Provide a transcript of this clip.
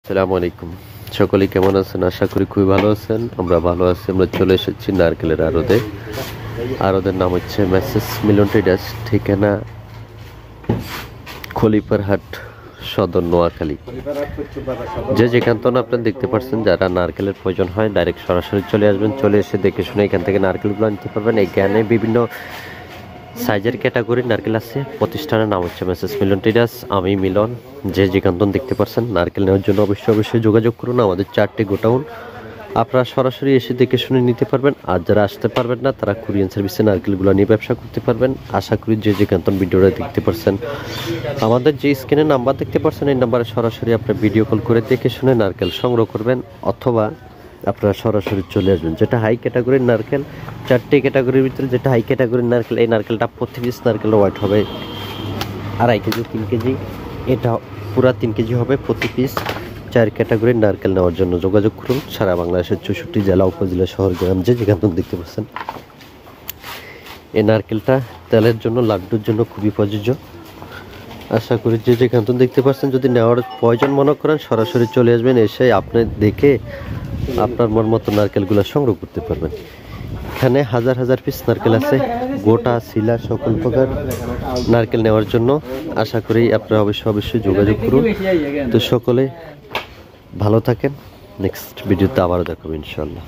আসসালামু আলাইকুম। সকলে কেমন আছেন? আশা করি খুবই ভালো আছেন। আমরা ভালো আছি। আমরা চলে এসেছি নারকেলের আড়তে। আড়তের নাম হচ্ছে মেসেস মিলন ট্রেডার্স, ঠিকানা খলিফারহাট সদর, নোয়াখালী। যে যেখান থেকে আপনারা দেখতে পাচ্ছেন, যারা নারকেলের প্রয়োজন হয় ডাইরেক্ট সরাসরি চলে আসবেন। চলে এসে দেখে শুনে এখান থেকে নারকেলগুলো নিতে পারবেন। এখানে বিভিন্ন সাইজের ক্যাটাগরি নারকেল আছে। প্রতিষ্ঠানের নাম হচ্ছে মেসেস মিলন ট্রেডার্স। আমি মিলন। যে যেখান দেখতে পাচ্ছেন নারকেল নেওয়ার জন্য অবশ্যই যোগাযোগ করুন। আমাদের 4টি গোডাউন, আপনারা সরাসরি এসে দেখে শুনে নিতে পারবেন। আর যারা আসতে পারবেন না, তারা কুরিয়ার সার্ভিসে নারকেলগুলো নিয়ে ব্যবসা করতে পারবেন। আশা করি যে যেখান ভিডিওটা দেখতে পাচ্ছেন, আমাদের যে স্ক্রিনে নাম্বার দেখতে পাচ্ছেন, এই নাম্বারে সরাসরি আপনার ভিডিও কল করে দেখে শুনে নারকেল সংগ্রহ করবেন, অথবা আপনারা সরাসরি চলে আসবেন। যেটা হাই ক্যাটাগরির নারকেল, 4টি ক্যাটাগরির ভিতরে যেটা হাই ক্যাটাগরির নারকেল, এই নারকেলটা প্রতি পিস নারকেলের ওয়েট হবে 2.5 কেজি, 3 কেজি। এটা পুরা 3 কেজি হবে প্রতি পিস। 4 ক্যাটাগরির নারকেল নেওয়ার জন্য যোগাযোগ করুন। সারা বাংলাদেশের 64 জেলা, উপজেলা, শহর, গ্রাম যে যেখান দেখতে পাচ্ছেন। এই নারকেলটা তেলের জন্য, লাড্ডুর জন্য খুবই প্রযোজ্য। আশা করি যে যেখান দেখতে পাচ্ছেন, যদি নেওয়ার প্রয়োজন মনে করেন সরাসরি চলে আসবেন। এসে আপনি দেখে আপনার মন মতো নারকেলগুলো সংগ্রহ করতে পারবেন। এখানে হাজার হাজার পিস নারকেল আছে, গোটা, শিলা, সকল প্রকার নারকেল নেওয়ার জন্য। আশা করি আপনারা অবশ্যই যোগাযোগ করুন। তো সকলে ভালো থাকেন। নেক্সট ভিডিওতে আবারও দেখাবো ইনশাল্লাহ।